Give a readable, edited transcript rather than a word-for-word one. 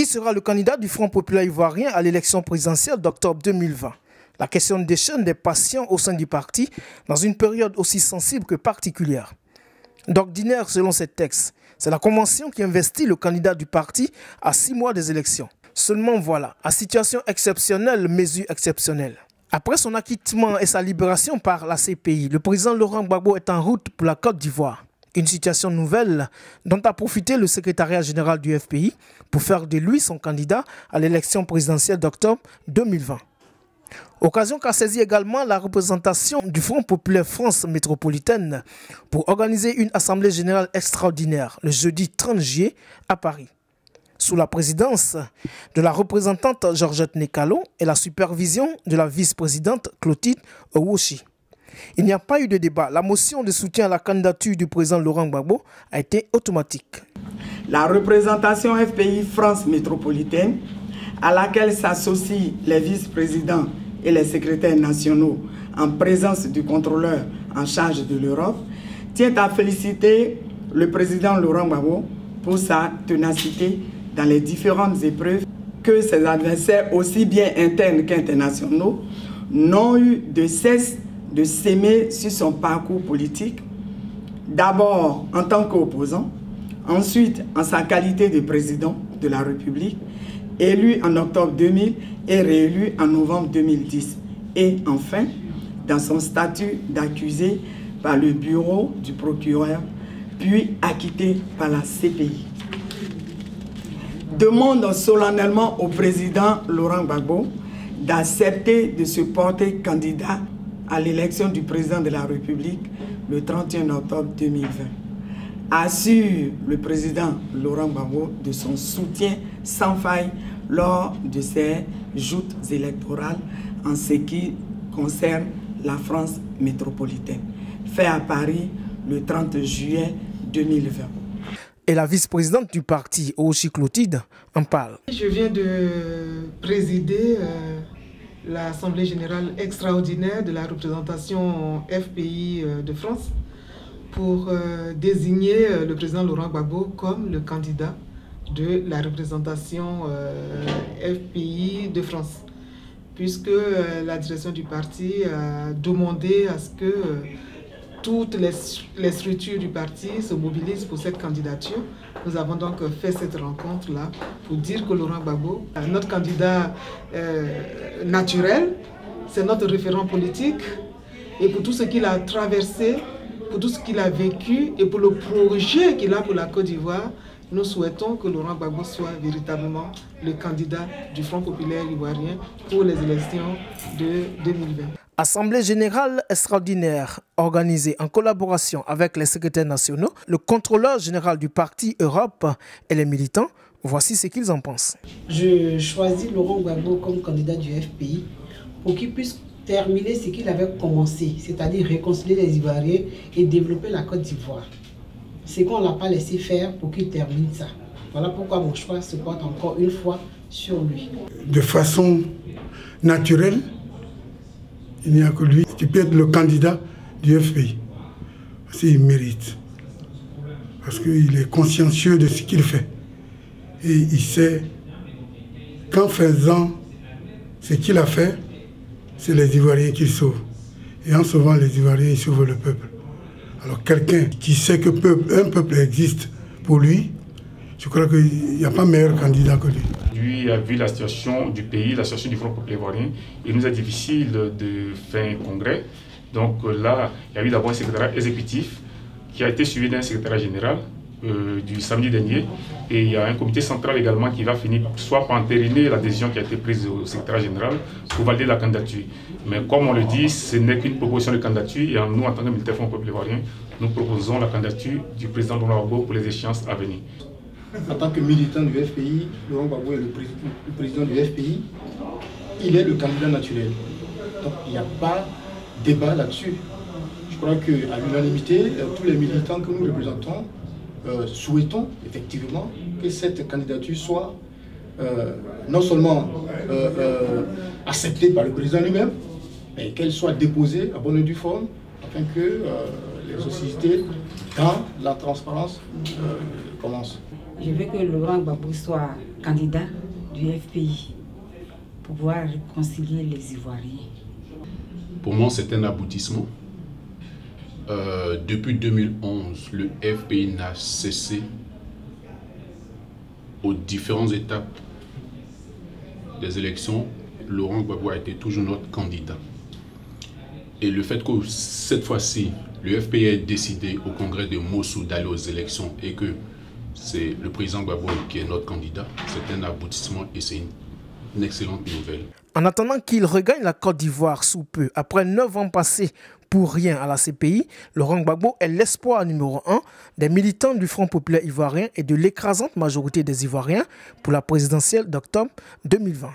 Qui sera le candidat du Front populaire ivoirien à l'élection présidentielle d'octobre 2020? La question déchaîne des passions au sein du parti dans une période aussi sensible que particulière. D'ordinaire, selon ces textes, c'est la Convention qui investit le candidat du parti à 6 mois des élections. Seulement voilà, à situation exceptionnelle, mesure exceptionnelle. Après son acquittement et sa libération par la CPI, le président Laurent Gbagbo est en route pour la Côte d'Ivoire. Une situation nouvelle dont a profité le secrétariat général du FPI pour faire de lui son candidat à l'élection présidentielle d'octobre 2020. Occasion qu'a saisi également la représentation du Front populaire France métropolitaine pour organiser une assemblée générale extraordinaire le jeudi 30 juillet à Paris, sous la présidence de la représentante Georgette Nekalo et la supervision de la vice-présidente Clotilde Owoshi. Il n'y a pas eu de débat. La motion de soutien à la candidature du président Laurent Gbagbo a été automatique. La représentation FPI France métropolitaine, à laquelle s'associent les vice-présidents et les secrétaires nationaux en présence du contrôleur en charge de l'Europe, tient à féliciter le président Laurent Gbagbo pour sa ténacité dans les différentes épreuves que ses adversaires, aussi bien internes qu'internationaux, n'ont eu de cesse de s'aimer sur son parcours politique, d'abord en tant qu'opposant, ensuite en sa qualité de président de la République, élu en octobre 2000 et réélu en novembre 2010, et enfin dans son statut d'accusé par le bureau du procureur, puis acquitté par la CPI. Demande solennellement au président Laurent Gbagbo d'accepter de se porter candidat à l'élection du président de la République le 31 octobre 2020. Assure le président Laurent Gbagbo de son soutien sans faille lors de ses joutes électorales en ce qui concerne la France métropolitaine, fait à Paris le 30 juillet 2020. Et la vice-présidente du parti, Owoshi Clotilde, en parle. Je viens de présider l'Assemblée générale extraordinaire de la représentation FPI de France pour désigner le président Laurent Gbagbo comme le candidat de la représentation FPI de France, puisque la direction du parti a demandé à ce que toutes les structures du parti se mobilisent pour cette candidature. Nous avons donc fait cette rencontre-là pour dire que Laurent Gbagbo, notre candidat naturel, c'est notre référent politique, et pour tout ce qu'il a traversé, pour tout ce qu'il a vécu et pour le projet qu'il a pour la Côte d'Ivoire, nous souhaitons que Laurent Gbagbo soit véritablement le candidat du Front populaire ivoirien pour les élections de 2020. Assemblée générale extraordinaire organisée en collaboration avec les secrétaires nationaux, le contrôleur général du parti Europe et les militants. Voici ce qu'ils en pensent. Je choisis Laurent Gbagbo comme candidat du FPI pour qu'il puisse terminer ce qu'il avait commencé, c'est-à-dire réconcilier les Ivoiriens et développer la Côte d'Ivoire. C'est qu'on ne l'a pas laissé faire pour qu'il termine ça. Voilà pourquoi mon choix se porte encore une fois sur lui. De façon naturelle, il n'y a que lui qui peut être le candidat du FPI. Parce qu'il mérite. Parce qu'il est consciencieux de ce qu'il fait. Et il sait qu'en faisant ce qu'il a fait, c'est les Ivoiriens qui sauvent. Et en sauvant les Ivoiriens, il sauve le peuple. Alors quelqu'un qui sait que un peuple existe pour lui, je crois qu'il n'y a pas meilleur candidat que lui. Lui a vu la situation du pays, la situation du Front populaire ivoirien. Il nous est difficile de faire un congrès. Donc là, il y a eu d'abord un secrétariat exécutif qui a été suivi d'un secrétariat général du samedi dernier. Et il y a un comité central également qui va finir soit par entériner la décision qui a été prise au secrétariat général pour valider la candidature. Mais comme on le dit, ce n'est qu'une proposition de candidature. Et nous, en tant que militaire Front populaire ivoirien, nous proposons la candidature du président Laurent Gbagbo pour les échéances à venir. En tant que militant du FPI, Laurent Gbagbo est le président du FPI. Il est le candidat naturel. Donc il n'y a pas de débat là-dessus. Je crois qu'à l'unanimité, tous les militants que nous représentons souhaitons effectivement que cette candidature soit non seulement acceptée par le président lui-même, mais qu'elle soit déposée à bonne et due forme afin que les sociétés dans la transparence commencent. Je veux que Laurent Gbagbo soit candidat du FPI pour pouvoir réconcilier les Ivoiriens. Pour moi, c'est un aboutissement. Depuis 2011, le FPI n'a cessé, aux différentes étapes des élections, Laurent Gbagbo a été toujours notre candidat. Et le fait que cette fois-ci, le FPI ait décidé au congrès de Mossoul d'aller aux élections et que c'est le président Gbagbo qui est notre candidat, c'est un aboutissement et c'est une excellente nouvelle. En attendant qu'il regagne la Côte d'Ivoire sous peu, après 9 ans passés pour rien à la CPI, Laurent Gbagbo est l'espoir numéro 1 des militants du Front populaire ivoirien et de l'écrasante majorité des Ivoiriens pour la présidentielle d'octobre 2020.